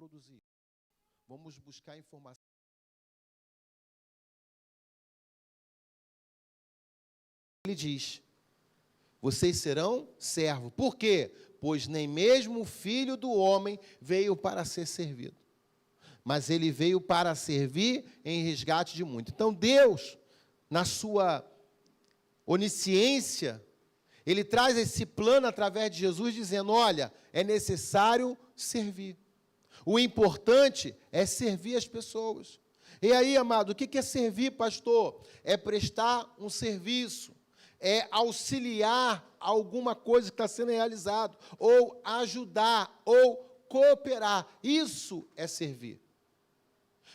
produzir. Vamos buscar informação. Ele diz: vocês serão servos. Por quê? Pois nem mesmo o Filho do Homem veio para ser servido, mas ele veio para servir em resgate de muitos. Então Deus, na sua onisciência, Ele traz esse plano através de Jesus, dizendo: olha, é necessário servir. O importante é servir as pessoas. E aí, amado, o que é servir, pastor? É prestar um serviço, é auxiliar alguma coisa que está sendo realizado, ou ajudar, ou cooperar. Isso é servir.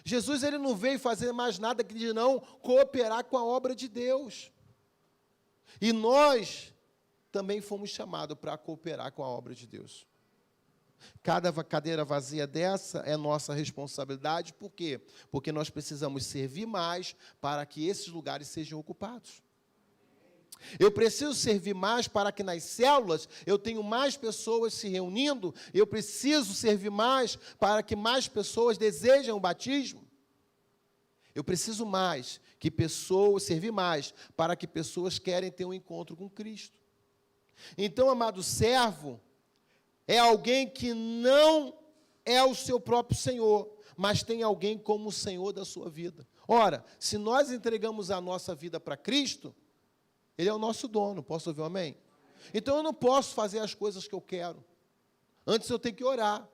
Jesus, ele não veio fazer mais nada que de não cooperar com a obra de Deus. E nós também fomos chamados para cooperar com a obra de Deus. Cada cadeira vazia dessa é nossa responsabilidade. Por quê? Porque nós precisamos servir mais para que esses lugares sejam ocupados. Eu preciso servir mais para que nas células eu tenha mais pessoas se reunindo. Eu preciso servir mais para que mais pessoas desejem o batismo. Eu preciso mais que pessoas, servir mais para que pessoas querem ter um encontro com Cristo. Então, amado, servo é alguém que não é o seu próprio Senhor, mas tem alguém como o Senhor da sua vida. Ora, se nós entregamos a nossa vida para Cristo, Ele é o nosso dono. Posso ouvir um amém? Então eu não posso fazer as coisas que eu quero. Antes eu tenho que orar.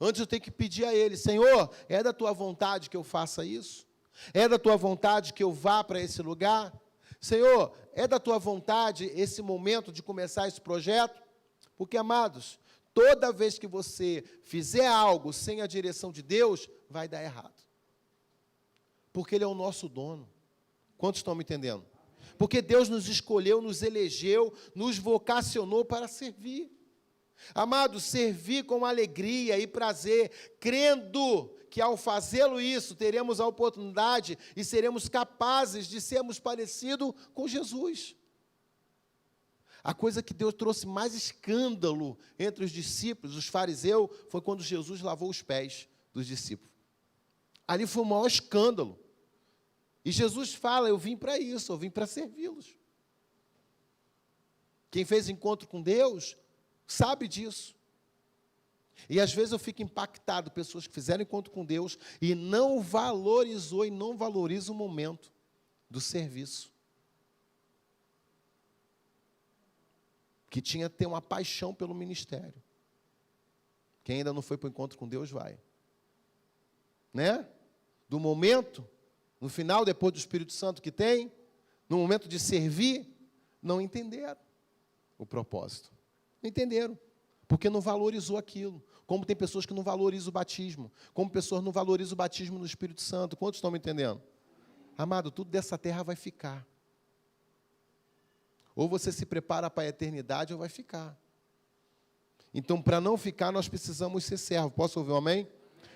Antes eu tenho que pedir a Ele: Senhor, é da Tua vontade que eu faça isso? É da Tua vontade que eu vá para esse lugar? Senhor, é da Tua vontade esse momento de começar esse projeto? Porque, amados, toda vez que você fizer algo sem a direção de Deus, vai dar errado. Porque Ele é o nosso dono. Quantos estão me entendendo? Porque Deus nos escolheu, nos elegeu, nos vocacionou para servir. Amado, servir com alegria e prazer, crendo que ao fazê-lo isso, teremos a oportunidade e seremos capazes de sermos parecidos com Jesus. A coisa que Deus trouxe mais escândalo entre os discípulos, os fariseus, foi quando Jesus lavou os pés dos discípulos. Ali foi o maior escândalo. E Jesus fala: eu vim para isso, eu vim para servi-los. Quem fez encontro com Deus sabe disso. E às vezes eu fico impactado, pessoas que fizeram encontro com Deus e não valorizou e não valoriza o momento do serviço. Que tinha que ter uma paixão pelo ministério. Quem ainda não foi para o encontro com Deus, vai. Né? Do momento, no final, depois do Espírito Santo que tem, no momento de servir, não entenderam o propósito. Não entenderam, porque não valorizou aquilo. Como tem pessoas que não valorizam o batismo, como pessoas não valorizam o batismo no Espírito Santo. Quantos estão me entendendo? Amado, tudo dessa terra vai ficar. Ou você se prepara para a eternidade, ou vai ficar. Então, para não ficar, nós precisamos ser servos. Posso ouvir um amém?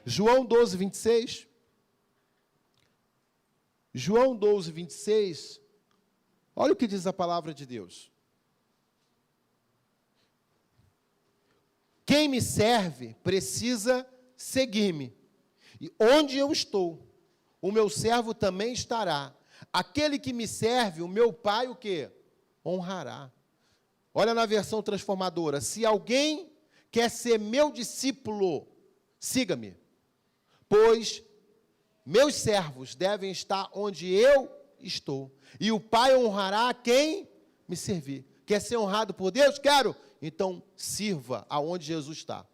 João 12, 26. João 12, 26. Olha o que diz a palavra de Deus. Quem me serve precisa seguir-me. E onde eu estou, o meu servo também estará. Aquele que me serve, o meu Pai, o quê? Honrará. Olha na versão transformadora: se alguém quer ser meu discípulo, siga-me, pois meus servos devem estar onde eu estou, e o Pai honrará quem me servir. Quer ser honrado por Deus? Quero. Então sirva aonde Jesus está.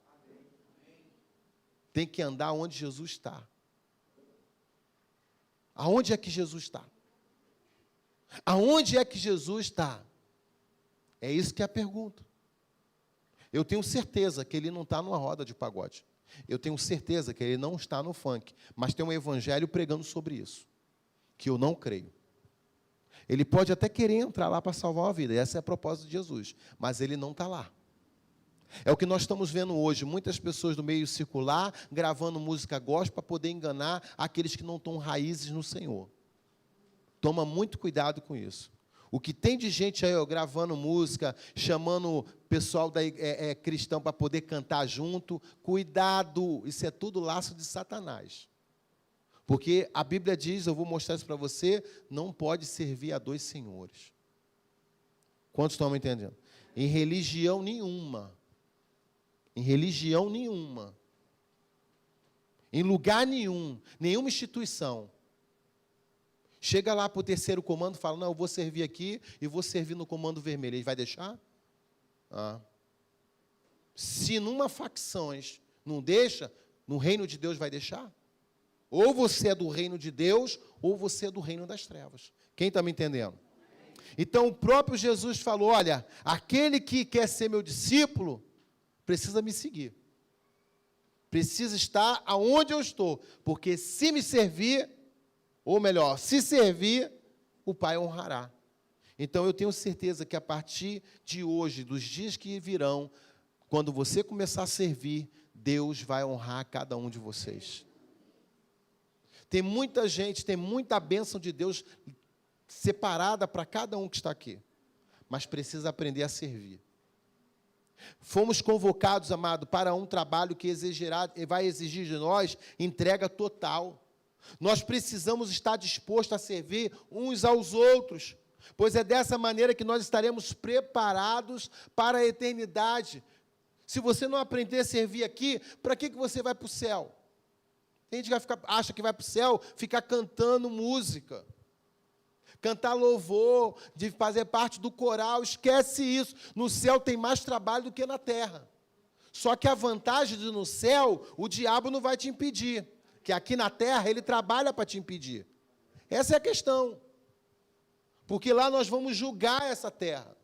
Tem que andar onde Jesus está. Aonde é que Jesus está? Aonde é que Jesus está? É isso que é a pergunta. Eu tenho certeza que ele não está numa roda de pagode. Eu tenho certeza que ele não está no funk. Mas tem um evangelho pregando sobre isso, que eu não creio. Ele pode até querer entrar lá para salvar a vida. Essa é a propósito de Jesus. Mas ele não está lá. É o que nós estamos vendo hoje. Muitas pessoas do meio circular, gravando música gospel para poder enganar aqueles que não estão raízes no Senhor. Toma muito cuidado com isso. O que tem de gente aí, ó, gravando música, chamando o pessoal cristão para poder cantar junto, cuidado, isso é tudo laço de Satanás. Porque a Bíblia diz, eu vou mostrar isso para você, não pode servir a dois senhores. Quantos estão me entendendo? Em religião nenhuma, em lugar nenhum, nenhuma instituição, chega lá para o terceiro comando e fala, não, eu vou servir aqui e vou servir no comando vermelho. Ele vai deixar? Se numa facções não deixa, no reino de Deus vai deixar? Ou você é do reino de Deus, ou você é do reino das trevas. Quem está me entendendo? Então, o próprio Jesus falou, olha, aquele que quer ser meu discípulo, precisa me seguir. Precisa estar aonde eu estou, porque se me servir, ou melhor, se servir, o Pai honrará. Então, eu tenho certeza que a partir de hoje, dos dias que virão, quando você começar a servir, Deus vai honrar cada um de vocês. Tem muita gente, tem muita bênção de Deus separada para cada um que está aqui, mas precisa aprender a servir. Fomos convocados, amado, para um trabalho que vai exigir de nós entrega total. Nós precisamos estar dispostos a servir uns aos outros, pois é dessa maneira que nós estaremos preparados para a eternidade. Se você não aprender a servir aqui, para que você vai para o céu? Tem gente que acha que vai para o céu ficar cantando música, cantar louvor, de fazer parte do coral, esquece isso. No céu tem mais trabalho do que na terra. Só que a vantagem de no céu, o diabo não vai te impedir, que aqui na terra ele trabalha para te impedir. Essa é a questão. Porque lá nós vamos julgar essa terra.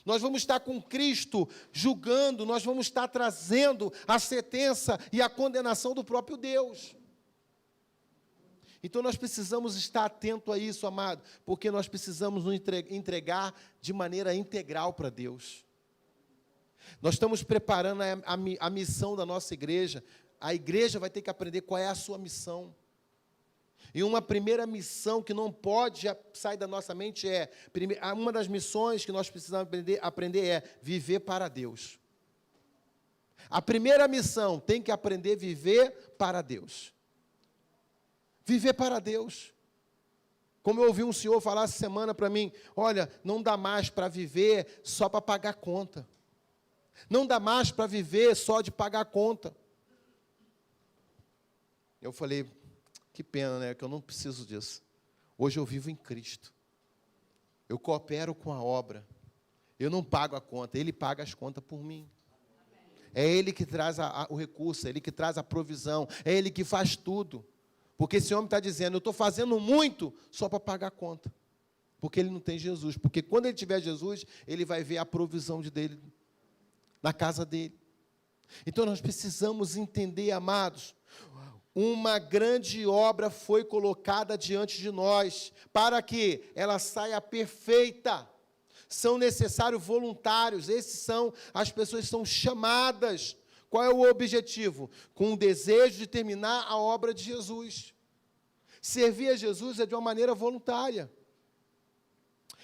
Nós vamos estar com Cristo julgando, nós vamos estar trazendo a sentença e a condenação do próprio Deus. Então, nós precisamos estar atento a isso, amado, porque nós precisamos nos entregar de maneira integral para Deus. Nós estamos preparando a missão da nossa igreja. A igreja vai ter que aprender qual é a sua missão. E uma primeira missão que não pode sair da nossa mente uma das missões que nós precisamos aprender é viver para Deus. A primeira missão tem que aprender a viver para Deus. Viver para Deus. Como eu ouvi um senhor falar essa semana para mim, olha, não dá mais para viver só para pagar conta. Não dá mais para viver só de pagar conta. Eu falei, que pena, né, que eu não preciso disso. Hoje eu vivo em Cristo. Eu coopero com a obra. Eu não pago a conta, Ele paga as contas por mim. É Ele que traz o recurso, é Ele que traz a provisão, é Ele que faz tudo. Porque esse homem está dizendo, eu estou fazendo muito só para pagar a conta. Porque ele não tem Jesus. Porque quando ele tiver Jesus, ele vai ver a provisão dele na casa dele. Então, nós precisamos entender, amados, uma grande obra foi colocada diante de nós, para que ela saia perfeita. São necessários voluntários, as pessoas são chamadas. Qual é o objetivo? Com o desejo de terminar a obra de Jesus. Servir a Jesus é de uma maneira voluntária.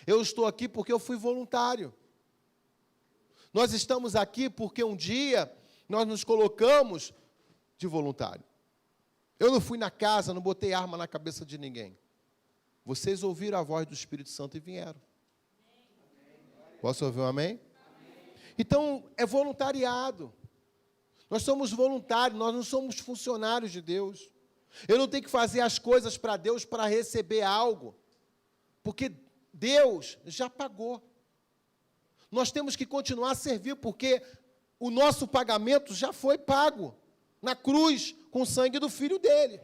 Eu estou aqui porque eu fui voluntário. Nós estamos aqui porque um dia nós nos colocamos de voluntário. Eu não fui na casa, não botei arma na cabeça de ninguém. Vocês ouviram a voz do Espírito Santo e vieram. Posso ouvir um amém? Então, é voluntariado. Nós somos voluntários, nós não somos funcionários de Deus. Eu não tenho que fazer as coisas para Deus para receber algo, porque Deus já pagou. Nós temos que continuar a servir, porque o nosso pagamento já foi pago na cruz, com o sangue do Filho dele.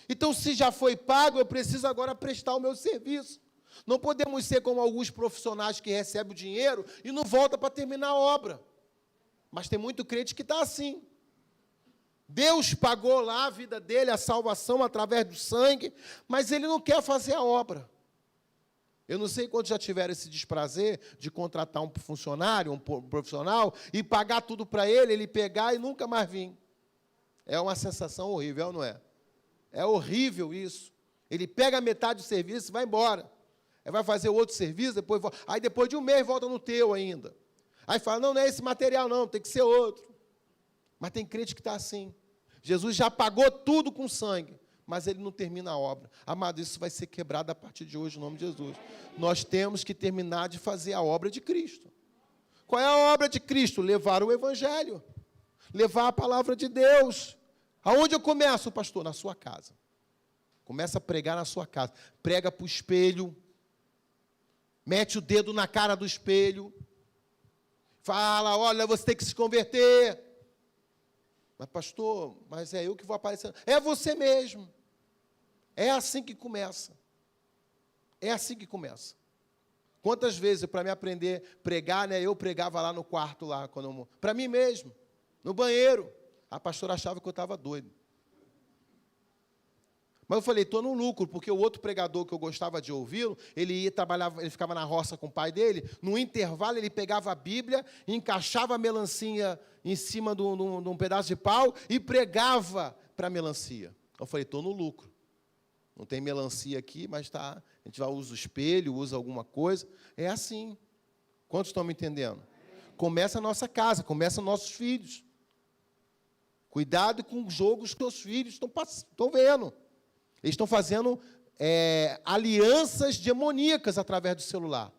Então, se já foi pago, eu preciso agora prestar o meu serviço. Não podemos ser como alguns profissionais que recebem o dinheiro e não voltam para terminar a obra. Mas tem muito crente que está assim. Deus pagou lá a vida dele, a salvação através do sangue, mas ele não quer fazer a obra. Eu não sei quantos já tiveram esse desprazer de contratar um funcionário, um profissional, e pagar tudo para ele pegar e nunca mais vir. É uma sensação horrível, não é? É horrível isso. Ele pega metade do serviço e vai embora. Aí vai fazer outro serviço, aí depois de um mês volta no teu ainda. Aí fala, não é esse material não, tem que ser outro. Mas tem crente que está assim. Jesus já pagou tudo com sangue, mas ele não termina a obra. Amado, isso vai ser quebrado a partir de hoje, em nome de Jesus. Nós temos que terminar de fazer a obra de Cristo. Qual é a obra de Cristo? Levar o Evangelho. Levar a palavra de Deus. Aonde eu começo, pastor? Na sua casa. Começa a pregar na sua casa. Prega para o espelho. Mete o dedo na cara do espelho. Fala, olha, você tem que se converter. Mas, pastor, mas é eu que vou aparecer. É você mesmo. É assim que começa. É assim que começa. Quantas vezes, para me aprender a pregar, né, eu pregava lá no quarto, para mim mesmo, no banheiro. A pastora achava que eu estava doido. Mas eu falei, estou no lucro, porque o outro pregador que eu gostava de ouvi-lo, ele ia trabalhar, ele ficava na roça com o pai dele, no intervalo ele pegava a Bíblia, encaixava a melancia em cima de um pedaço de pau e pregava para a melancia. Eu falei, estou no lucro. Não tem melancia aqui, mas tá, a gente vai usar o espelho, usa alguma coisa. É assim. Quantos estão me entendendo? Começa a nossa casa, começa nossos filhos. Cuidado com os jogos que os filhos estão vendo. Eles estão fazendo alianças demoníacas através do celular.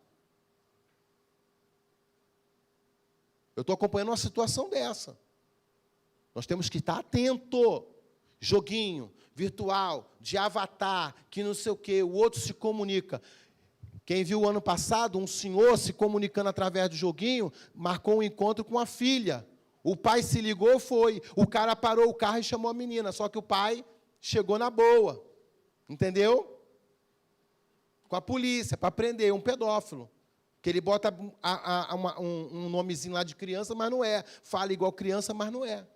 Eu estou acompanhando uma situação dessa. Nós temos que estar atento. Joguinho virtual, de avatar, que não sei o quê, o outro se comunica. Quem viu o ano passado, um senhor se comunicando através do joguinho, marcou um encontro com a filha. O pai se ligou, foi. O cara parou o carro e chamou a menina, só que o pai chegou na boa. Entendeu? Com a polícia, para prender um pedófilo. Que ele bota um nomezinho lá de criança, mas não é. Fala igual criança, mas não é.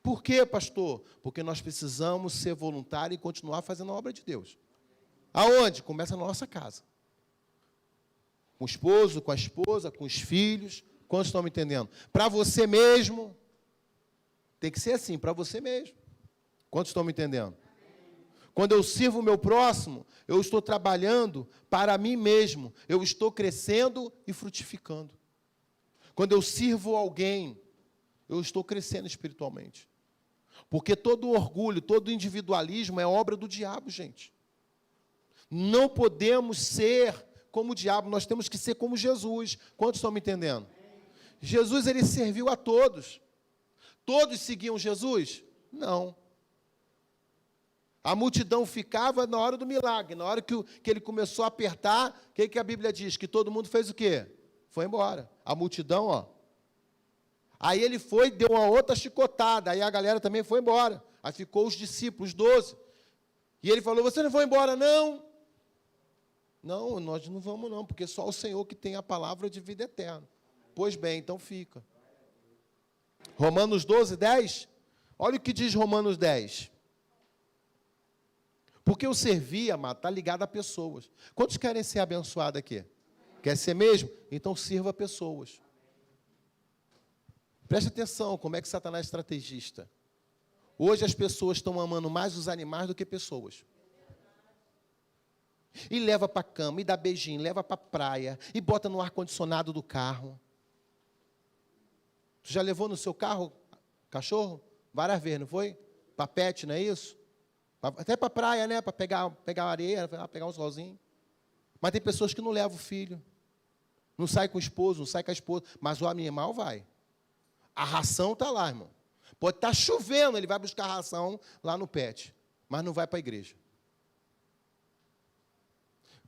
Por quê, pastor? Porque nós precisamos ser voluntários e continuar fazendo a obra de Deus. Aonde? Começa na nossa casa. Com o esposo, com a esposa, com os filhos. Quantos estão me entendendo? Para você mesmo. Tem que ser assim, para você mesmo. Quantos estão me entendendo? Quando eu sirvo o meu próximo, eu estou trabalhando para mim mesmo. Eu estou crescendo e frutificando. Quando eu sirvo alguém, eu estou crescendo espiritualmente. Porque todo orgulho, todo individualismo é obra do diabo, gente. Não podemos ser como o diabo, nós temos que ser como Jesus. Quantos estão me entendendo? Jesus, ele serviu a todos. Todos seguiam Jesus? Não. A multidão ficava na hora do milagre. Na hora que ele começou a apertar, o que a Bíblia diz? Que todo mundo fez o quê? Foi embora. A multidão, ó. Aí ele foi, deu uma outra chicotada, aí a galera também foi embora. Aí ficou os discípulos, 12. E ele falou, você não vai embora, não? Não, nós não vamos não, porque só o Senhor que tem a palavra de vida eterna. Pois bem, então fica. Romanos 12, 10. Olha o que diz Romanos 10. Porque o servir, amado, está ligado a pessoas. Quantos querem ser abençoados aqui? Quer ser mesmo? Então sirva pessoas. Preste atenção, como é que Satanás é estrategista. Hoje as pessoas estão amando mais os animais do que pessoas. E leva para a cama, e dá beijinho, leva para a praia, e bota no ar-condicionado do carro. Tu já levou no seu carro cachorro? Várias vezes, não foi? Para pet, não é isso? Até para a praia, né? Para pegar areia, pegar um solzinho. Mas tem pessoas que não levam o filho. Não sai com o esposo, não sai com a esposa. Mas o animal vai. A ração está lá, irmão. Pode estar chovendo, ele vai buscar a ração lá no pet. Mas não vai para a igreja.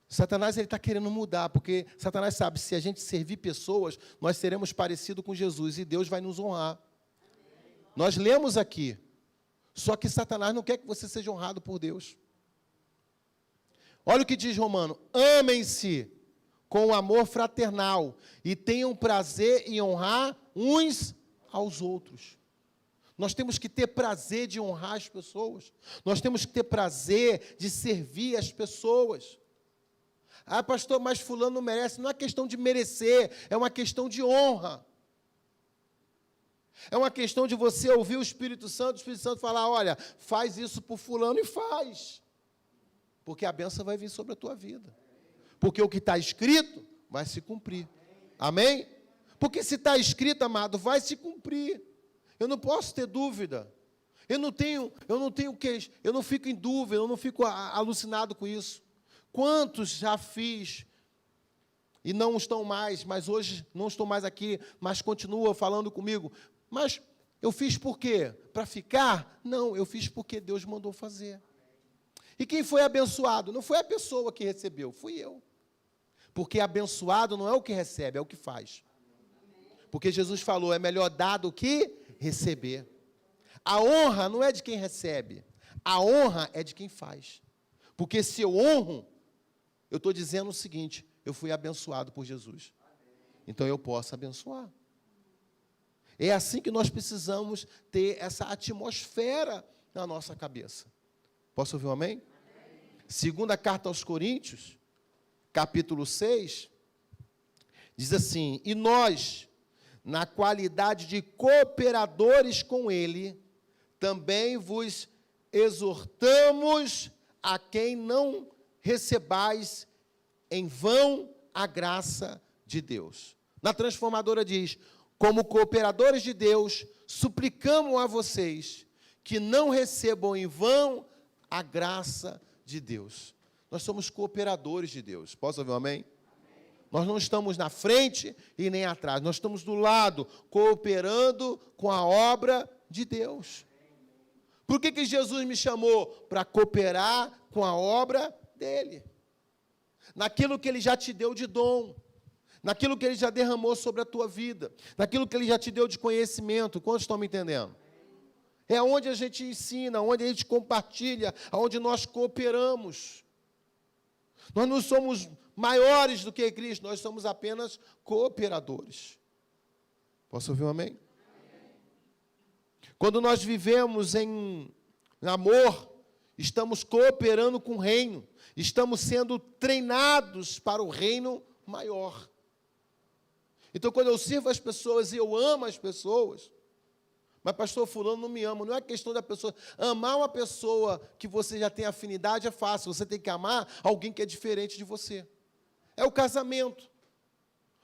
Satanás está querendo mudar, porque Satanás sabe, se a gente servir pessoas, nós seremos parecidos com Jesus, e Deus vai nos honrar. Nós lemos aqui, só que Satanás não quer que você seja honrado por Deus. Olha o que diz Romano, amem-se com amor fraternal, e tenham prazer em honrar uns aos outros. Nós temos que ter prazer de honrar as pessoas, nós temos que ter prazer de servir as pessoas. Ah, pastor, mas fulano não merece. Não é questão de merecer, é uma questão de honra. É uma questão de você ouvir o Espírito Santo falar, olha, faz isso por fulano e faz. Porque a bênção vai vir sobre a tua vida. Porque o que está escrito vai se cumprir. Amém? Porque se está escrito, amado, vai se cumprir. Eu não posso ter dúvida. Eu não fico em dúvida, eu não fico alucinado com isso. Quantos já fiz e não estão mais, mas hoje não estou mais aqui, mas continua falando comigo. Mas eu fiz por quê? Para ficar? Não, eu fiz porque Deus mandou fazer. E quem foi abençoado? Não foi a pessoa que recebeu, fui eu. Porque abençoado não é o que recebe, é o que faz. Porque Jesus falou, é melhor dar do que receber. A honra não é de quem recebe, a honra é de quem faz. Porque se eu honro, eu estou dizendo o seguinte, eu fui abençoado por Jesus. Então eu posso abençoar. É assim que nós precisamos ter essa atmosfera na nossa cabeça. Posso ouvir um amém? Segunda carta aos Coríntios, capítulo 6, diz assim, e nós, na qualidade de cooperadores com ele, também vos exortamos a quem não recebais em vão a graça de Deus. Na Transformadora diz, como cooperadores de Deus, suplicamos a vocês que não recebam em vão a graça de Deus. Nós somos cooperadores de Deus. Posso ouvir um amém? Nós não estamos na frente e nem atrás. Nós estamos do lado, cooperando com a obra de Deus. Por que Jesus me chamou? Para cooperar com a obra dele. Naquilo que ele já te deu de dom. Naquilo que ele já derramou sobre a tua vida. Naquilo que ele já te deu de conhecimento. Quantos estão me entendendo? É onde a gente ensina, onde a gente compartilha, onde nós cooperamos. Nós não somos maiores do que Cristo, nós somos apenas cooperadores. Posso ouvir um amém? Quando nós vivemos em amor, estamos cooperando com o reino, estamos sendo treinados para o reino maior. Então, quando eu sirvo as pessoas e eu amo as pessoas, mas pastor fulano não me ama, não é questão da pessoa. Amar uma pessoa que você já tem afinidade é fácil, você tem que amar alguém que é diferente de você. É o casamento.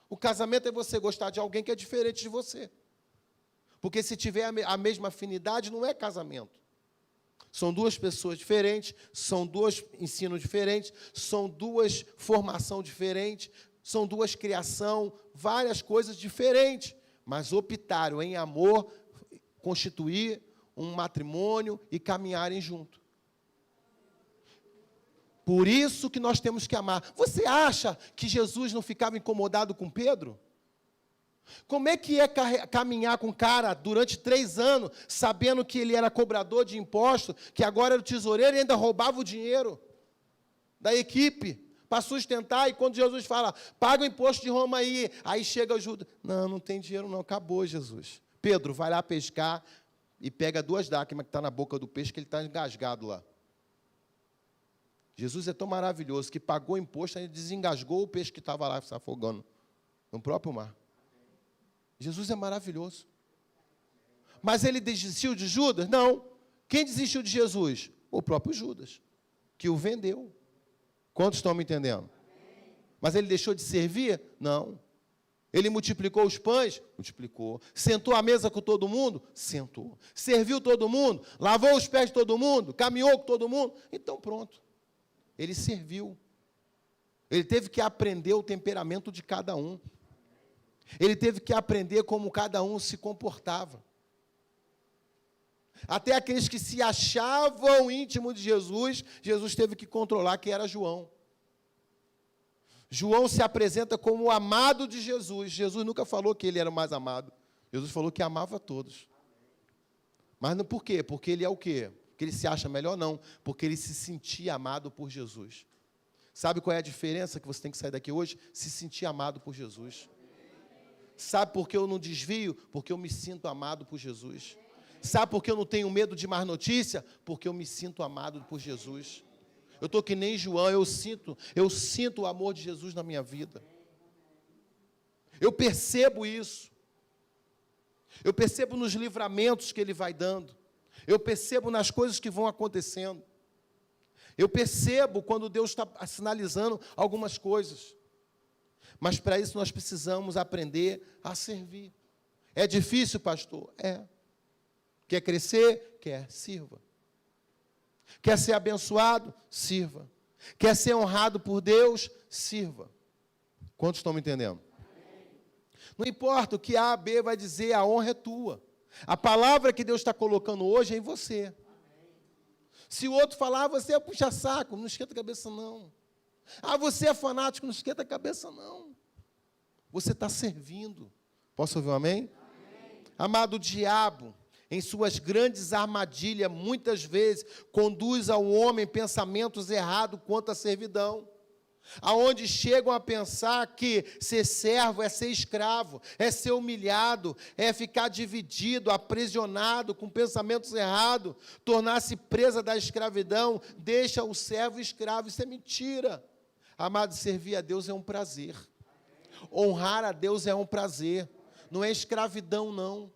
O casamento é você gostar de alguém que é diferente de você. Porque se tiver a mesma afinidade, não é casamento. São duas pessoas diferentes, são dois ensinos diferentes, são duas formação diferentes, são duas criação, várias coisas diferentes. Mas optaram em amor, constituir um matrimônio e caminharem junto. Por isso que nós temos que amar. Você acha que Jesus não ficava incomodado com Pedro? Como é que é caminhar com um cara durante 3 anos, sabendo que ele era cobrador de impostos, que agora era o tesoureiro e ainda roubava o dinheiro da equipe para sustentar? E quando Jesus fala, paga o imposto de Roma aí chega o Judas. Não tem dinheiro não, acabou Jesus. Pedro, vai lá pescar e pega 2 dracmas que está na boca do peixe, que ele está engasgado lá. Jesus é tão maravilhoso que pagou o imposto e desengasgou o peixe que estava lá se afogando no próprio mar. Jesus é maravilhoso. Mas ele desistiu de Judas? Não. Quem desistiu de Jesus? O próprio Judas, que o vendeu. Quantos estão me entendendo? Mas ele deixou de servir? Não. Ele multiplicou os pães? Multiplicou. Sentou à mesa com todo mundo? Sentou. Serviu todo mundo? Lavou os pés de todo mundo? Caminhou com todo mundo? Então pronto. Ele serviu. Ele teve que aprender o temperamento de cada um. Ele teve que aprender como cada um se comportava. Até aqueles que se achavam íntimos de Jesus, Jesus teve que controlar, que era João. João se apresenta como o amado de Jesus. Jesus nunca falou que ele era o mais amado. Jesus falou que amava a todos. Mas não por quê? Porque ele é o quê? Porque ele se acha melhor? Não. Porque ele se sentia amado por Jesus. Sabe qual é a diferença que você tem que sair daqui hoje? Se sentir amado por Jesus. Sabe por que eu não desvio? Porque eu me sinto amado por Jesus. Sabe por que eu não tenho medo de mais notícia? Porque eu me sinto amado por Jesus. Eu estou que nem João, eu sinto o amor de Jesus na minha vida. Eu percebo isso. Eu percebo nos livramentos que Ele vai dando. Eu percebo nas coisas que vão acontecendo. Eu percebo quando Deus está sinalizando algumas coisas. Mas para isso nós precisamos aprender a servir. É difícil, pastor? É. Quer crescer? Quer. Sirva. Quer ser abençoado? Sirva. Quer ser honrado por Deus? Sirva. Quantos estão me entendendo? Não importa o que A, B vai dizer, a honra é tua. A palavra que Deus está colocando hoje é em você. Se o outro falar, você é puxa-saco, não esquenta a cabeça, não. Ah, você é fanático, não esquenta a cabeça, não. Você está servindo. Posso ouvir um amém? Amém. Amado, o diabo, em suas grandes armadilhas, muitas vezes, conduz ao homem pensamentos errados quanto à servidão. Aonde chegam a pensar que ser servo é ser escravo, é ser humilhado, é ficar dividido, aprisionado, com pensamentos errados, tornar-se presa da escravidão, deixa o servo escravo. Isso é mentira. Amado, servir a Deus é um prazer. Honrar a Deus é um prazer. Não é escravidão, não.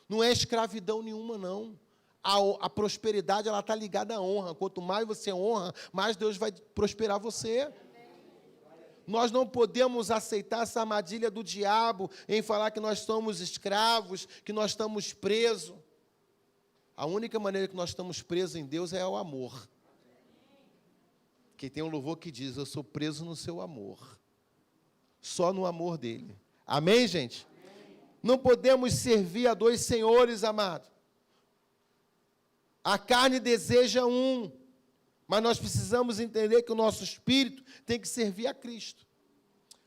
Não é escravidão nenhuma, não. A prosperidade, ela está ligada à honra. Quanto mais você honra, mais Deus vai prosperar você. Nós não podemos aceitar essa armadilha do diabo em falar que nós somos escravos, que nós estamos presos. A única maneira que nós estamos presos em Deus é o amor. Que tem um louvor que diz, eu sou preso no seu amor. Só no amor dele. Amém, gente? Amém. Não podemos servir a dois senhores, amado. A carne deseja um, mas nós precisamos entender que o nosso espírito tem que servir a Cristo.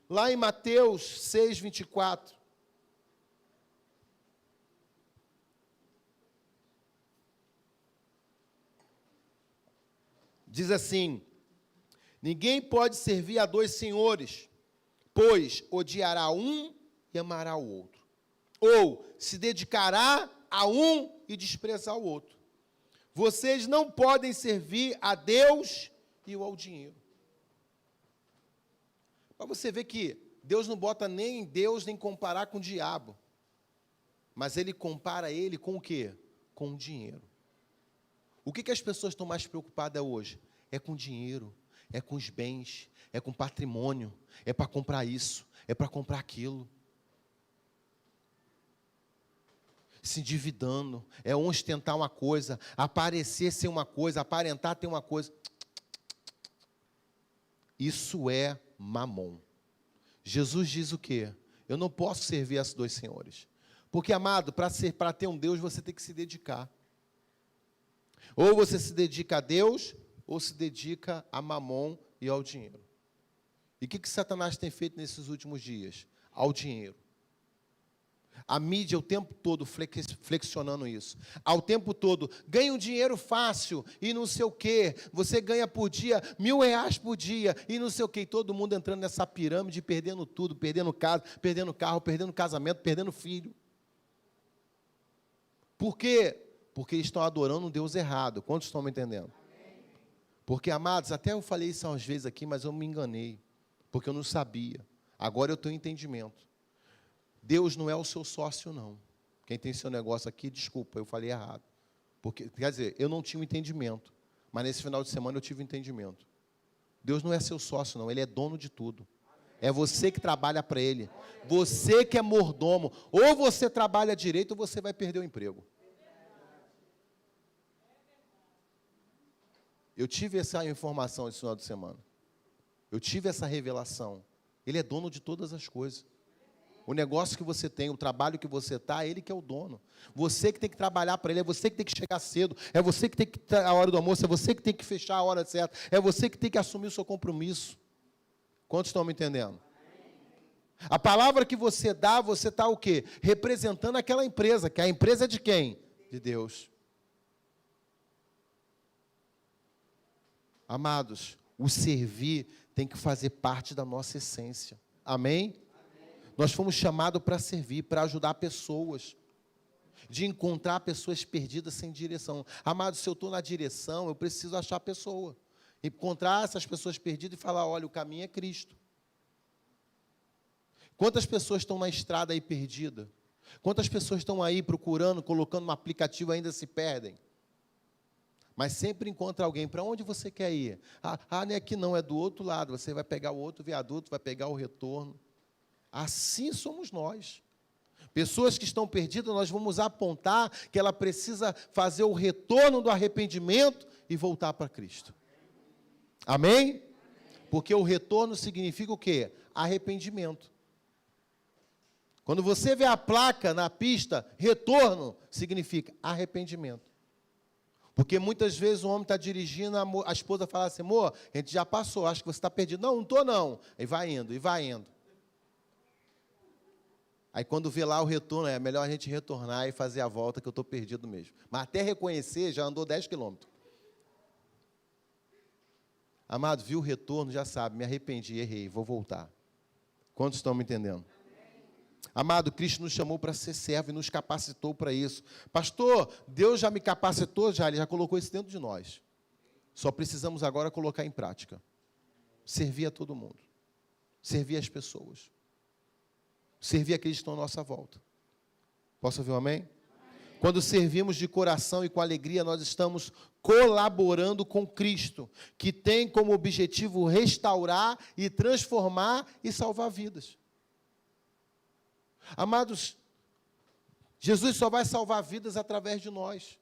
Lá em Mateus 6, 24. Diz assim, ninguém pode servir a dois senhores, pois odiará um e amará o outro. Ou se dedicará a um e desprezar o outro. Vocês não podem servir a Deus e ao dinheiro. Para você ver que Deus não bota nem Deus, nem comparar com o diabo. Mas Ele compara ele com o quê? Com o dinheiro. O que as pessoas estão mais preocupadas hoje? É com dinheiro, é com os bens, é com patrimônio, é para comprar isso, é para comprar aquilo. Se endividando, é ostentar uma coisa, aparecer ser uma coisa, aparentar ter uma coisa. Isso é mamon. Jesus diz o quê? Eu não posso servir a esses dois senhores. Porque, amado, para ter um Deus, você tem que se dedicar. Ou você se dedica a Deus, ou se dedica a mamon e ao dinheiro. E o que Satanás tem feito nesses últimos dias? Ao dinheiro. A mídia o tempo todo flexionando isso. Ao tempo todo, ganha um dinheiro fácil e não sei o quê. Você ganha por dia R$1.000 por dia e não sei o quê. E todo mundo entrando nessa pirâmide, perdendo tudo, perdendo casa, perdendo carro, perdendo casamento, perdendo filho. Por quê? Porque eles estão adorando um Deus errado. Quantos estão me entendendo? Porque, amados, até eu falei isso umas vezes aqui, mas eu me enganei. Porque eu não sabia. Agora eu tenho entendimento. Deus não é o seu sócio, não. Quem tem seu negócio aqui, desculpa, eu falei errado. Porque, quer dizer, eu não tinha um entendimento. Mas nesse final de semana eu tive um entendimento. Deus não é seu sócio, não. Ele é dono de tudo. É você que trabalha para Ele. Você que é mordomo. Ou você trabalha direito, ou você vai perder o emprego. Eu tive essa informação esse final de semana. Eu tive essa revelação. Ele é dono de todas as coisas. O negócio que você tem, o trabalho que você está, Ele que é o dono. Você que tem que trabalhar para Ele, é você que tem que chegar cedo, é você que tem que estar a hora do almoço, é você que tem que fechar a hora certa, é você que tem que assumir o seu compromisso. Quantos estão me entendendo? A palavra que você dá, você está o quê? Representando aquela empresa, que a empresa é de quem? De Deus. Amados, o servir tem que fazer parte da nossa essência. Amém? Nós fomos chamados para servir, para ajudar pessoas, de encontrar pessoas perdidas sem direção. Amado, se eu estou na direção, eu preciso achar a pessoa. Encontrar essas pessoas perdidas e falar, olha, o caminho é Cristo. Quantas pessoas estão na estrada aí perdidas? Quantas pessoas estão aí procurando, colocando um aplicativo e ainda se perdem? Mas sempre encontra alguém. Para onde você quer ir? Não é aqui não, é do outro lado. Você vai pegar o outro viaduto, vai pegar o retorno. Assim somos nós. Pessoas que estão perdidas, nós vamos apontar que ela precisa fazer o retorno do arrependimento e voltar para Cristo. Amém? Porque o retorno significa o quê? Arrependimento. Quando você vê a placa na pista, retorno, significa arrependimento. Porque muitas vezes o homem está dirigindo, a esposa fala assim, amor, a gente já passou, acho que você está perdido. Não, não estou não. E vai indo, e vai indo. Aí quando vê lá o retorno, é melhor a gente retornar e fazer a volta, que eu estou perdido mesmo. Mas até reconhecer, já andou 10 quilômetros. Amado, viu o retorno, já sabe, me arrependi, errei, vou voltar. Quantos estão me entendendo? Amado, Cristo nos chamou para ser servo e nos capacitou para isso. Pastor, Deus já me capacitou, Ele já colocou isso dentro de nós. Só precisamos agora colocar em prática. Servir a todo mundo. Servir as pessoas. Servir aqueles que estão à nossa volta. Posso ouvir um amém? Amém? Quando servimos de coração e com alegria, nós estamos colaborando com Cristo, que tem como objetivo restaurar e transformar e salvar vidas. Amados, Jesus só vai salvar vidas através de nós.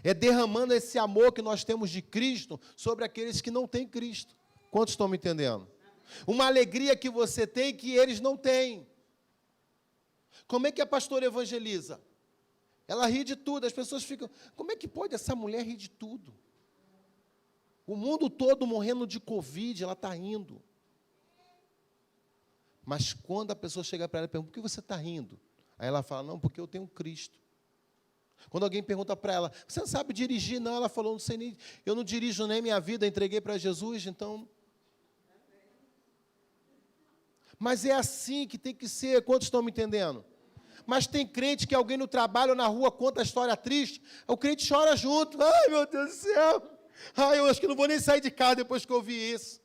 É derramando esse amor que nós temos de Cristo sobre aqueles que não têm Cristo. Quantos estão me entendendo? Uma alegria que você tem que eles não têm. Como é que a pastora evangeliza? Ela ri de tudo, as pessoas ficam, como é que pode essa mulher rir de tudo? O mundo todo morrendo de Covid, ela está rindo. Mas quando a pessoa chega para ela e pergunta, por que você está rindo? Aí ela fala, não, porque eu tenho Cristo. Quando alguém pergunta para ela, você não sabe dirigir? Não, ela falou, não sei nem, eu não dirijo nem minha vida, entreguei para Jesus, então... Mas é assim que tem que ser, quantos estão me entendendo? Mas tem crente que alguém no trabalho ou na rua conta a história triste, o crente chora junto, ai meu Deus do céu, ai eu acho que não vou nem sair de casa depois que eu ouvi isso.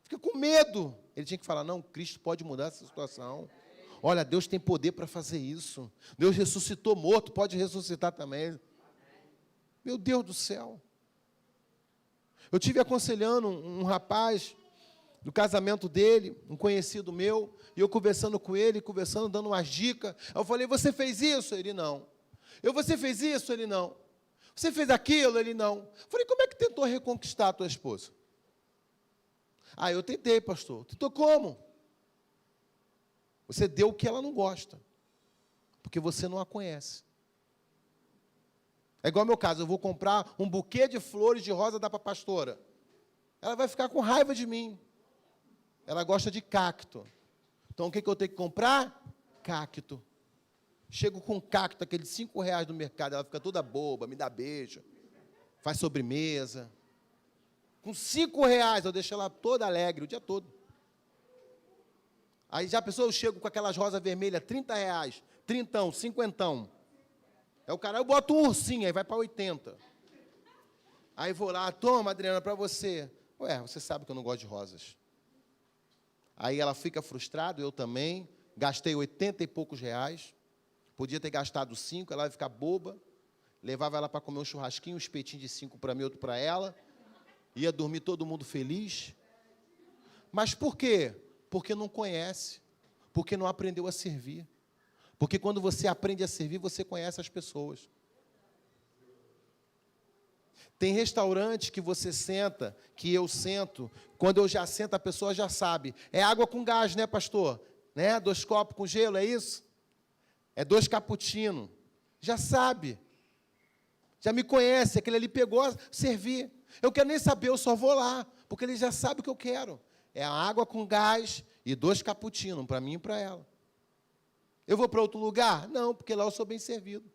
Fica com medo. Ele tinha que falar, não, Cristo pode mudar essa situação. Olha, Deus tem poder para fazer isso. Deus ressuscitou morto, pode ressuscitar também. Meu Deus do céu. Eu tive aconselhando um rapaz, do casamento dele, um conhecido meu, e eu conversando com ele, dando umas dicas. Eu falei, você fez isso? Ele, não. Você fez isso? Ele, não. Você fez aquilo? Ele, não. Eu falei, como é que tentou reconquistar a tua esposa? Eu tentei, pastor. Tentou como? Você deu o que ela não gosta, porque você não a conhece. É igual ao meu caso, eu vou comprar um buquê de flores de rosa dar para a pastora. Ela vai ficar com raiva de mim. Ela gosta de cacto. Então, o que eu tenho que comprar? Cacto. Chego com cacto, aquele R$5 do mercado, ela fica toda boba, me dá beijo, faz sobremesa. Com R$5, eu deixo ela toda alegre o dia todo. Aí já a pessoa, eu chego com aquelas rosas vermelhas, R$30, trintão, cinquentão. É o cara, eu boto um ursinho, aí vai para 80. Aí vou lá, toma, Adriana, para você. Ué, você sabe que eu não gosto de rosas. Aí ela fica frustrada, eu também. Gastei 80 e poucos reais. Podia ter gastado 5, ela vai ficar boba. Levava ela para comer um churrasquinho, um espetinho de 5 para mim, outro para ela. Ia dormir todo mundo feliz. Mas por quê? Porque não conhece. Porque não aprendeu a servir. Porque quando você aprende a servir, você conhece as pessoas. Tem restaurante que você senta, que eu sento, quando eu já sento, a pessoa já sabe. É água com gás, né, pastor? Né? 2 copos com gelo, é isso? É 2 cappuccino. Já sabe. Já me conhece, aquele ali pegou, servir. Eu quero nem saber, eu só vou lá, porque ele já sabe o que eu quero. É a água com gás e 2 cappuccino, para mim e para ela. Eu vou para outro lugar? Não, porque lá eu sou bem servido.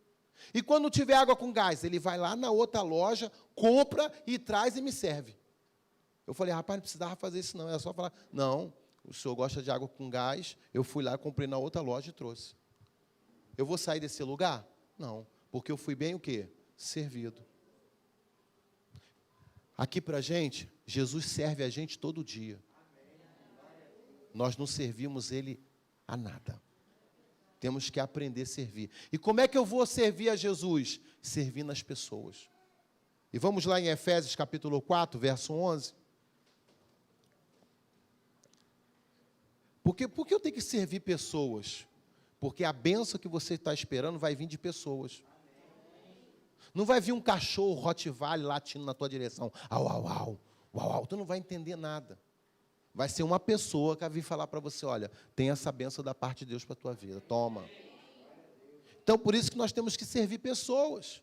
E quando não tiver água com gás, ele vai lá na outra loja, compra e traz e me serve. Eu falei, rapaz, não precisava fazer isso não, era só falar, não, o senhor gosta de água com gás, eu fui lá, comprei na outra loja e trouxe. Eu vou sair desse lugar? Não, porque eu fui bem o quê? Servido. Aqui para a gente, Jesus serve a gente todo dia. Nós não servimos Ele a nada. Temos que aprender a servir. E como é que eu vou servir a Jesus? Servindo as pessoas. E vamos lá em Efésios capítulo 4, verso 11. Por que eu tenho que servir pessoas? Porque a bênção que você está esperando vai vir de pessoas. Não vai vir um cachorro Rottweiler latindo na tua direção. Au, au, au, au, au. Tu não vai entender nada. Vai ser uma pessoa que vai vir falar para você, olha, tem essa bênção da parte de Deus para a tua vida, toma. Então, por isso que nós temos que servir pessoas.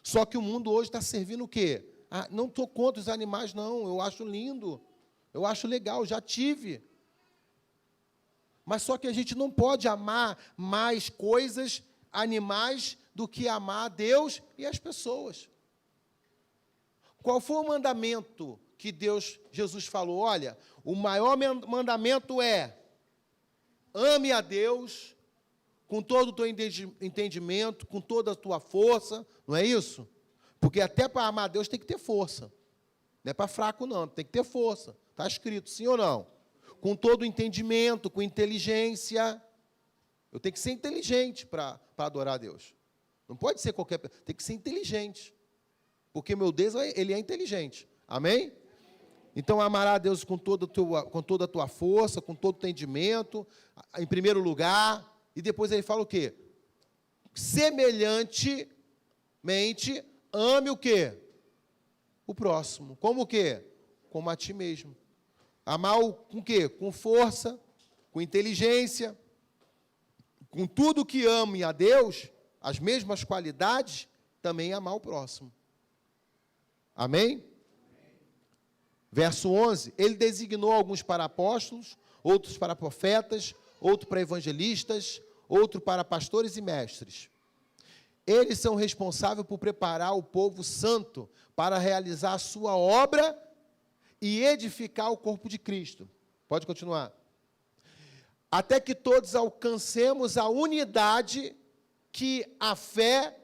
Só que o mundo hoje está servindo o quê? Não estou contra os animais, não, eu acho lindo, eu acho legal, já tive. Mas só que a gente não pode amar mais coisas, animais, do que amar a Deus e as pessoas. Qual foi o mandamento que Jesus falou? Olha, o maior mandamento é: ame a Deus com todo o teu entendimento, com toda a tua força, não é isso? Porque até para amar a Deus tem que ter força. Não é para fraco, não, tem que ter força. Está escrito, sim ou não? Com todo o entendimento, com inteligência. Eu tenho que ser inteligente para adorar a Deus. Não pode ser qualquer pessoa, tem que ser inteligente. Porque meu Deus, ele é inteligente. Amém? Então, amará a Deus com toda a tua força, com todo o entendimento, em primeiro lugar. E depois ele fala o quê? Semelhantemente, ame o quê? O próximo. Como o quê? Como a ti mesmo. Amar com o quê? Com força, com inteligência, com tudo que ame a Deus, as mesmas qualidades, também amar o próximo. Amém? Verso 11, ele designou alguns para apóstolos, outros para profetas, outros para evangelistas, outros para pastores e mestres. Eles são responsáveis por preparar o povo santo para realizar a sua obra e edificar o corpo de Cristo. Pode continuar. Até que todos alcancemos a unidade que a fé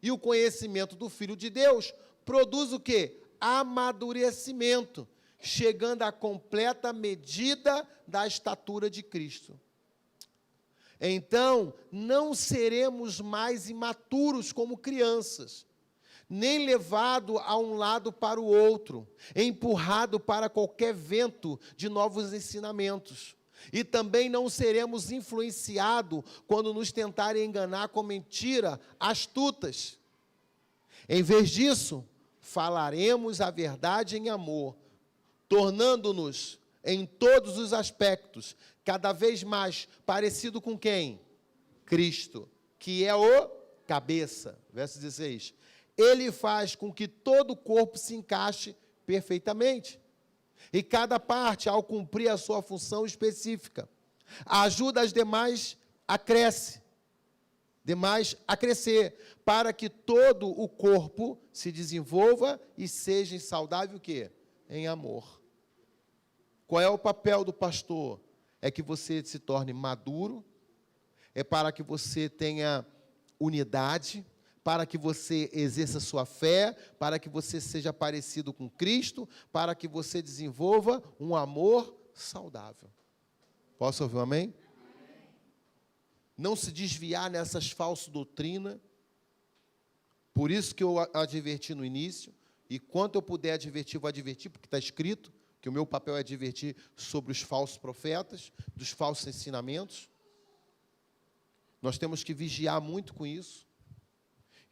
e o conhecimento do Filho de Deus produz o quê? Amadurecimento, chegando à completa medida da estatura de Cristo. Então, não seremos mais imaturos como crianças, nem levado a um lado para o outro, empurrado para qualquer vento de novos ensinamentos. E também não seremos influenciados quando nos tentarem enganar com mentiras astutas. Em vez disso, falaremos a verdade em amor, tornando-nos, em todos os aspectos, cada vez mais parecido com quem? Cristo, que é o cabeça. Verso 16. Ele faz com que todo o corpo se encaixe perfeitamente. E cada parte, ao cumprir a sua função específica, ajuda as demais a crescer, para que todo o corpo se desenvolva e seja saudável o quê? Em amor. Qual é o papel do pastor? É que você se torne maduro, é para que você tenha unidade, para que você exerça sua fé, para que você seja parecido com Cristo, para que você desenvolva um amor saudável. Posso ouvir um amém? Não se desviar nessas falsas doutrinas. Por isso que eu adverti no início, e quanto eu puder advertir, vou advertir, porque está escrito que o meu papel é advertir sobre os falsos profetas, dos falsos ensinamentos. Nós temos que vigiar muito com isso.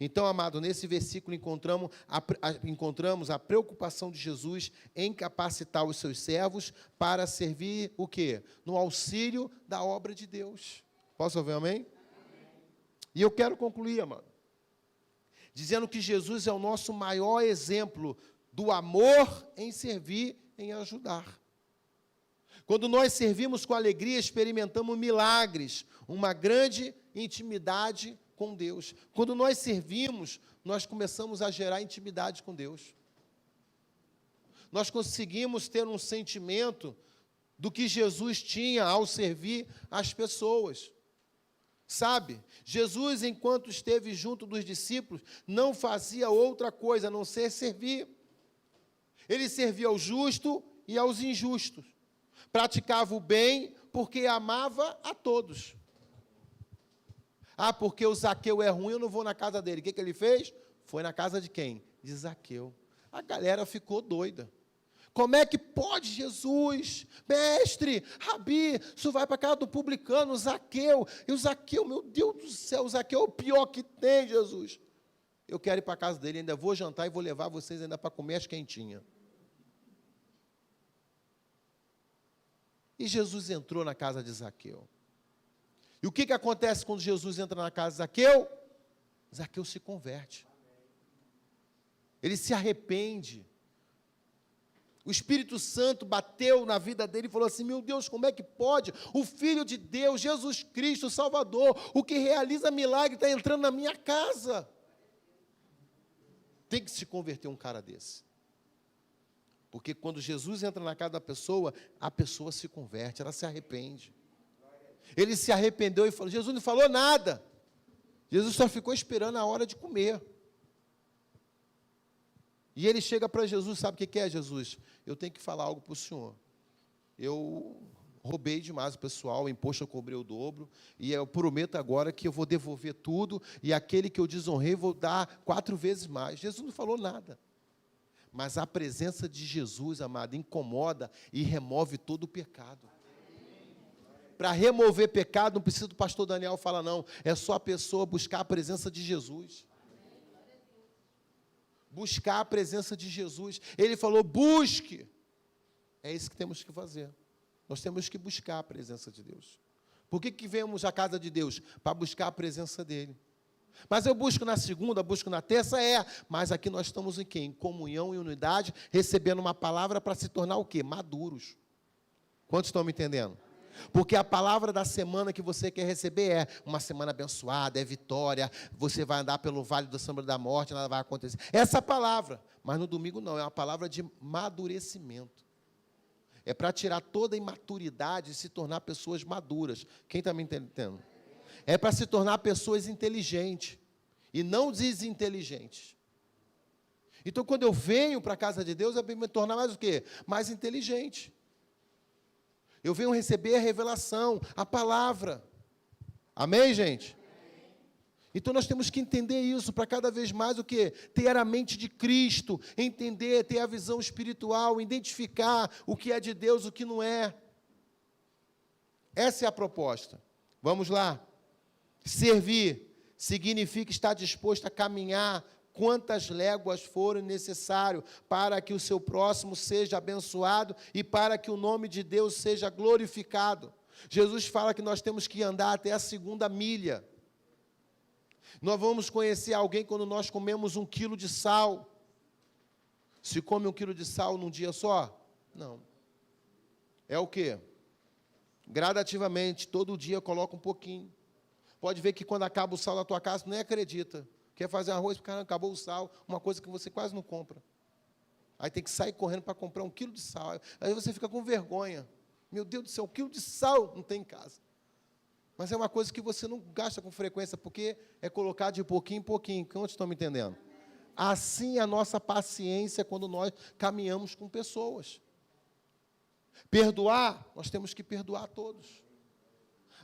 Então, amado, nesse versículo encontramos a preocupação de Jesus em capacitar os seus servos para servir o quê? No auxílio da obra de Deus. Posso ouvir amém? E eu quero concluir, amado, dizendo que Jesus é o nosso maior exemplo do amor em servir, em ajudar. Quando nós servimos com alegria, experimentamos milagres, uma grande intimidade com Deus. Quando nós servimos, nós começamos a gerar intimidade com Deus. Nós conseguimos ter um sentimento do que Jesus tinha ao servir as pessoas. Sabe, Jesus, enquanto esteve junto dos discípulos, não fazia outra coisa a não ser servir. Ele servia ao justo e aos injustos. Praticava o bem porque amava a todos. Ah, porque o Zaqueu é ruim, eu não vou na casa dele. O que ele fez? Foi na casa de quem? De Zaqueu. A galera ficou doida. Como é que pode, Jesus? Mestre, Rabi, isso vai para a casa do publicano, Zaqueu. E o Zaqueu, meu Deus do céu, o Zaqueu é o pior que tem, Jesus. Eu quero ir para a casa dele, ainda vou jantar e vou levar vocês ainda para comer as quentinhas. E Jesus entrou na casa de Zaqueu. E o que acontece quando Jesus entra na casa de Zaqueu? Zaqueu se converte. Ele se arrepende. O Espírito Santo bateu na vida dele e falou assim, meu Deus, como é que pode? O Filho de Deus, Jesus Cristo, o Salvador, o que realiza milagre, está entrando na minha casa. Tem que se converter um cara desse. Porque quando Jesus entra na casa da pessoa, a pessoa se converte, ela se arrepende. Ele se arrependeu e falou, Jesus não falou nada. Jesus só ficou esperando a hora de comer. E ele chega para Jesus, sabe o que é, Jesus? Eu tenho que falar algo para o senhor. Eu roubei demais o pessoal, o imposto eu cobrei o dobro, e eu prometo agora que eu vou devolver tudo, e aquele que eu desonrei, vou dar 4 vezes mais. Jesus não falou nada. Mas a presença de Jesus, amado, incomoda e remove todo o pecado. Para remover pecado, não precisa do pastor Daniel falar, não. É só a pessoa buscar a presença de Jesus. Buscar a presença de Jesus. Ele falou, busque. É isso que temos que fazer. Nós temos que buscar a presença de Deus. Por que viemos à casa de Deus? Para buscar a presença dEle. Mas eu busco na segunda, busco na terça, mas aqui nós estamos em quê? Em comunhão e unidade, recebendo uma palavra para se tornar o quê? Maduros. Quantos estão me entendendo? Porque a palavra da semana que você quer receber é uma semana abençoada, é vitória, você vai andar pelo vale da sombra da morte, nada vai acontecer. Essa palavra, mas no domingo não, é uma palavra de madurecimento. É para tirar toda a imaturidade e se tornar pessoas maduras. Quem está me entendendo? É para se tornar pessoas inteligentes e não desinteligentes. Então, quando eu venho para a casa de Deus, é para me tornar mais o quê? Mais inteligente. Eu venho receber a revelação, a palavra. Amém, gente? Amém. Então, nós temos que entender isso para cada vez mais o quê? Ter a mente de Cristo, entender, ter a visão espiritual, identificar o que é de Deus, o que não é. Essa é a proposta. Vamos lá. Servir significa estar disposto a caminhar quantas léguas forem necessário para que o seu próximo seja abençoado e para que o nome de Deus seja glorificado. Jesus fala que nós temos que andar até a 2ª milha. Nós vamos conhecer alguém quando nós comemos 1 quilo de sal. Se come 1 quilo de sal num dia só? Não. É o quê? Gradativamente, todo dia coloca um pouquinho. Pode ver que quando acaba o sal na tua casa, tu nem acredita. Quer fazer arroz, porque acabou o sal, uma coisa que você quase não compra. Aí tem que sair correndo para comprar 1 quilo de sal. Aí você fica com vergonha. Meu Deus do céu, 1 quilo de sal não tem em casa. Mas é uma coisa que você não gasta com frequência, porque é colocar de pouquinho em pouquinho. Quantos estão me entendendo? Assim é a nossa paciência quando nós caminhamos com pessoas. Perdoar, nós temos que perdoar todos.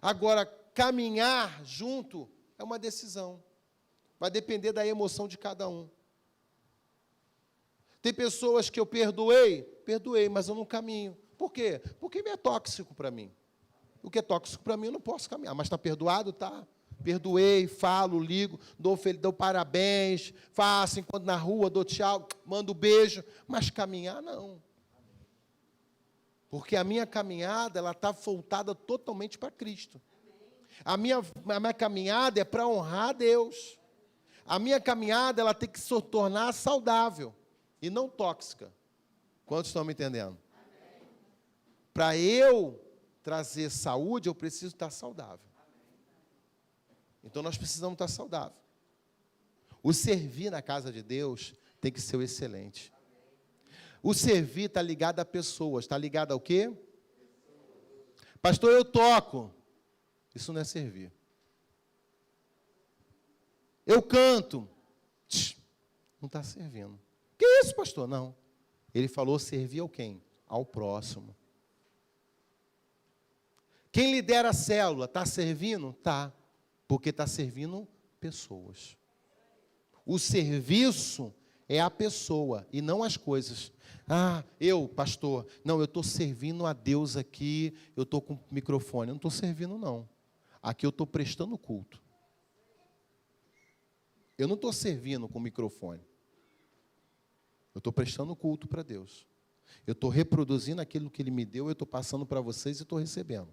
Agora, caminhar junto é uma decisão. Vai depender da emoção de cada um. Tem pessoas que eu perdoei, mas eu não caminho. Por quê? Porque é tóxico para mim. O que é tóxico para mim, eu não posso caminhar. Mas está perdoado? Tá. Perdoei, falo, ligo, dou parabéns, faço enquanto na rua, dou tchau, mando beijo. Mas caminhar, não. Porque a minha caminhada, ela está voltada totalmente para Cristo. A minha caminhada é para honrar a Deus. A minha caminhada, ela tem que se tornar saudável e não tóxica. Quantos estão me entendendo? Para eu trazer saúde, eu preciso estar saudável. Então, nós precisamos estar saudável. O servir na casa de Deus tem que ser o excelente. O servir está ligado a pessoas. Está ligado ao quê? Pastor, eu toco. Isso não é servir. Eu canto. Não está servindo. Que isso, pastor? Não. Ele falou servir ao quem? Ao próximo. Quem lidera a célula, está servindo? Está. Porque está servindo pessoas. O serviço é a pessoa e não as coisas. Pastor, não, eu estou servindo a Deus aqui, eu estou com o microfone. Eu não estou servindo, não. Aqui eu estou prestando culto. Eu não estou servindo com o microfone. Eu estou prestando culto para Deus. Eu estou reproduzindo aquilo que Ele me deu, eu estou passando para vocês e estou recebendo.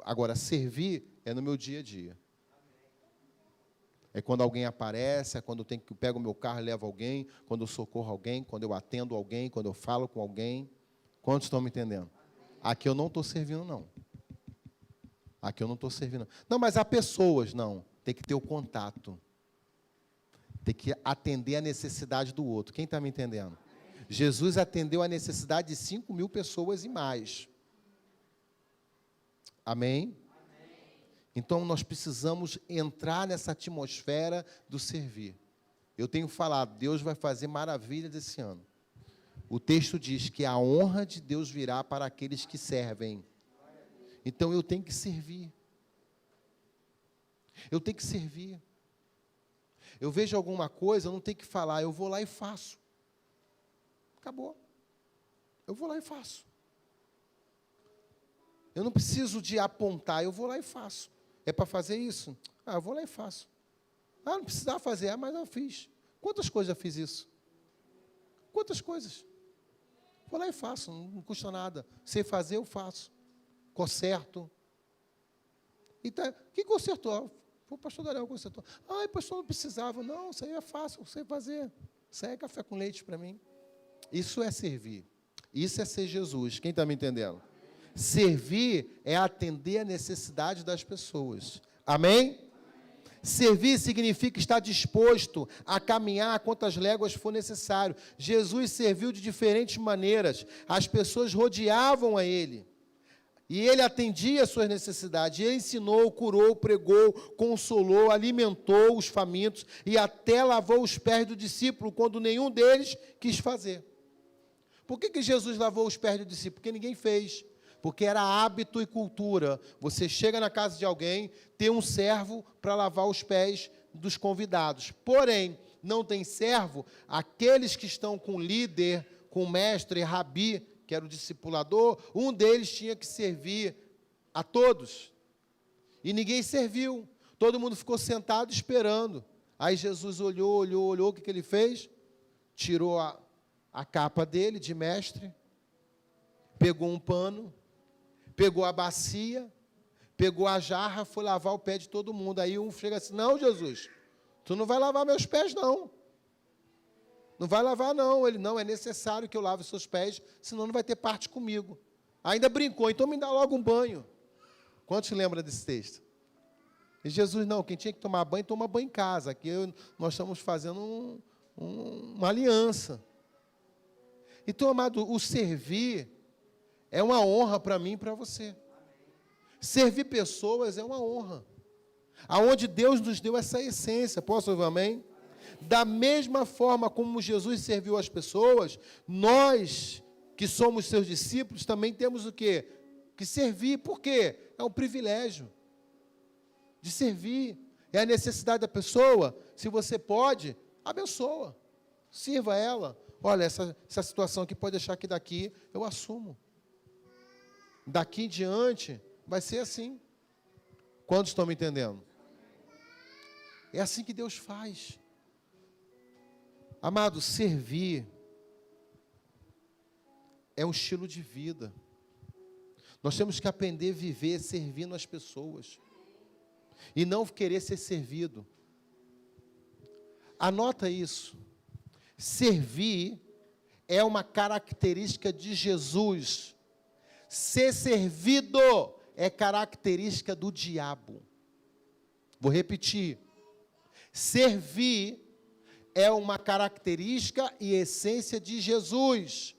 Agora, servir é no meu dia a dia. É quando alguém aparece, é quando eu pego o meu carro e levo alguém, quando eu socorro alguém, quando eu atendo alguém, quando eu falo com alguém. Quantos estão me entendendo? Aqui eu não estou servindo, não. Aqui eu não estou servindo. Não, mas há pessoas, não. Tem que ter o contato. Tem que atender a necessidade do outro. Quem está me entendendo? Jesus atendeu a necessidade de 5.000 pessoas e mais. Amém? Então, nós precisamos entrar nessa atmosfera do servir. Eu tenho falado, Deus vai fazer maravilhas esse ano. O texto diz que a honra de Deus virá para aqueles que servem. Então, eu tenho que servir. Eu tenho que servir. Eu vejo alguma coisa, eu não tenho que falar, eu vou lá e faço. Acabou. Eu vou lá e faço. Eu não preciso de apontar, eu vou lá e faço. É para fazer isso? Eu vou lá e faço. Não precisava fazer, mas eu fiz. Quantas coisas eu fiz isso? Quantas coisas? Vou lá e faço, não custa nada. Sei fazer, eu faço. Conserto. Então, quem consertou? O pastor Daniel consertou. Pastor, não precisava. Não, isso aí é fácil, eu sei fazer. Isso aí é café com leite para mim. Isso é servir. Isso é ser Jesus. Quem está me entendendo? Servir é atender a necessidade das pessoas. Amém? Servir significa estar disposto a caminhar quantas léguas for necessário. Jesus serviu de diferentes maneiras. As pessoas rodeavam a Ele. E Ele atendia às suas necessidades. Ele ensinou, curou, pregou, consolou, alimentou os famintos e até lavou os pés do discípulo quando nenhum deles quis fazer. Por que Jesus lavou os pés do discípulo? Porque ninguém fez. Porque era hábito e cultura. Você chega na casa de alguém, tem um servo para lavar os pés dos convidados. Porém, não tem servo, aqueles que estão com o líder, com o mestre, rabi, que era o discipulador, um deles tinha que servir a todos. E ninguém serviu. Todo mundo ficou sentado esperando. Aí Jesus olhou, o que ele fez? Tirou a capa dele de mestre, pegou um pano, pegou a bacia, pegou a jarra, foi lavar o pé de todo mundo. Aí um chega assim, não, Jesus, tu não vai lavar meus pés, não. Não vai lavar, não. Ele, não, é necessário que eu lave os seus pés, senão não vai ter parte comigo. Ainda brincou, então me dá logo um banho. Quantos lembram desse texto? E Jesus, não, quem tinha que tomar banho, toma banho em casa. Aqui nós estamos fazendo uma aliança. Então, amado, o servir é uma honra para mim e para você. Servir pessoas é uma honra. Aonde Deus nos deu essa essência. Posso ouvir amém? Da mesma forma como Jesus serviu as pessoas, nós, que somos seus discípulos, também temos o quê? Que servir. Por quê? É um privilégio de servir. É a necessidade da pessoa. Se você pode, abençoa. Sirva ela. Olha, essa situação aqui pode deixar que daqui eu assumo. Daqui em diante, vai ser assim. Quantos estão me entendendo? É assim que Deus faz. Amado, servir é um estilo de vida. Nós temos que aprender a viver servindo as pessoas. E não querer ser servido. Anota isso. Servir é uma característica de Jesus. Ser servido é característica do diabo. Vou repetir. Servir é uma característica e essência de Jesus.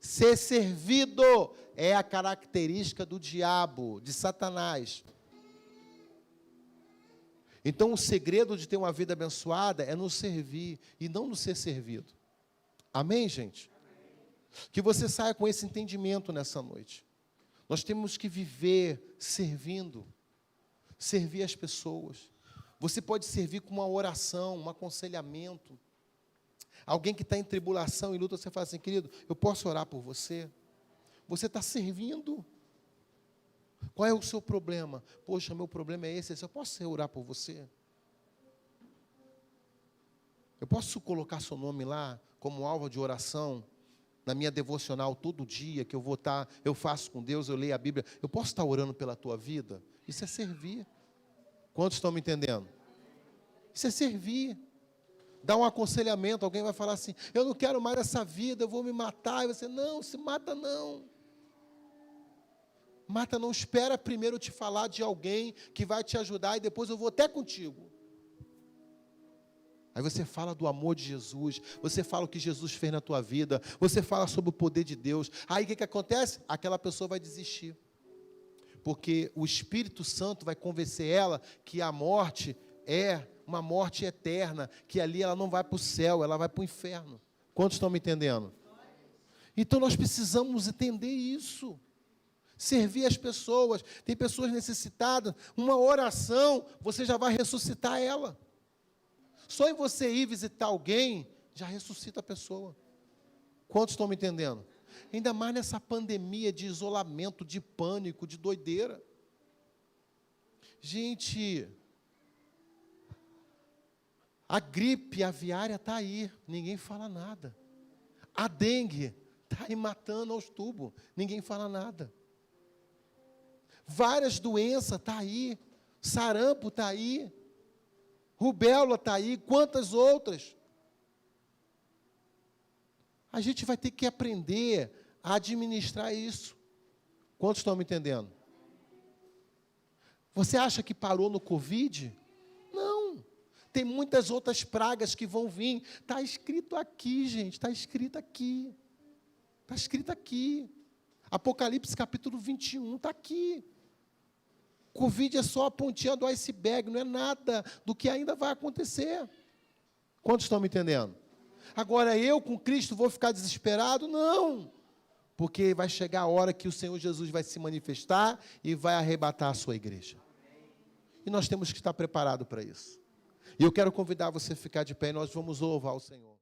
Ser servido é a característica do diabo, de Satanás. Então, o segredo de ter uma vida abençoada é no servir e não no ser servido. Amém, gente? Que você saia com esse entendimento nessa noite. Nós temos que viver servindo. Servir as pessoas. Você pode servir com uma oração, um aconselhamento. Alguém que está em tribulação e luta, você fala assim, querido, eu posso orar por você? Você está servindo. Qual é o seu problema? Poxa, meu problema é esse. Eu posso orar por você? Eu posso colocar seu nome lá como alvo de oração na minha devocional todo dia que eu faço com Deus, eu leio a Bíblia. Eu posso estar orando pela tua vida? Isso é servir. Quantos estão me entendendo? Isso é servir. Dar um aconselhamento, alguém vai falar assim, eu não quero mais essa vida, eu vou me matar. E você, não, se mata não. Mata não, espera primeiro eu te falar de alguém que vai te ajudar e depois eu vou até contigo. Aí você fala do amor de Jesus, você fala o que Jesus fez na tua vida, você fala sobre o poder de Deus. Aí o que acontece? Aquela pessoa vai desistir. Porque o Espírito Santo vai convencer ela que a morte é uma morte eterna, que ali ela não vai para o céu, ela vai para o inferno. Quantos estão me entendendo? Então nós precisamos entender isso. Servir as pessoas. Tem pessoas necessitadas, uma oração, você já vai ressuscitar ela. Só em você ir visitar alguém, já ressuscita a pessoa. Quantos estão me entendendo? Ainda mais nessa pandemia de isolamento, de pânico, de doideira. Gente, a gripe aviária está aí, ninguém fala nada. A dengue está aí matando aos tubos, ninguém fala nada. Várias doenças estão aí, sarampo está aí, rubéola está aí, quantas outras? A gente vai ter que aprender a administrar isso. Quantos estão me entendendo? Você acha que parou no Covid? Não. Tem muitas outras pragas que vão vir. Está escrito aqui, gente, está escrito aqui. Está escrito aqui. Apocalipse capítulo 21, está aqui. Covid é só a pontinha do iceberg, não é nada do que ainda vai acontecer. Quantos estão me entendendo? Agora, eu com Cristo vou ficar desesperado? Não. Porque vai chegar a hora que o Senhor Jesus vai se manifestar e vai arrebatar a sua igreja. E nós temos que estar preparados para isso. E eu quero convidar você a ficar de pé e nós vamos louvar o Senhor.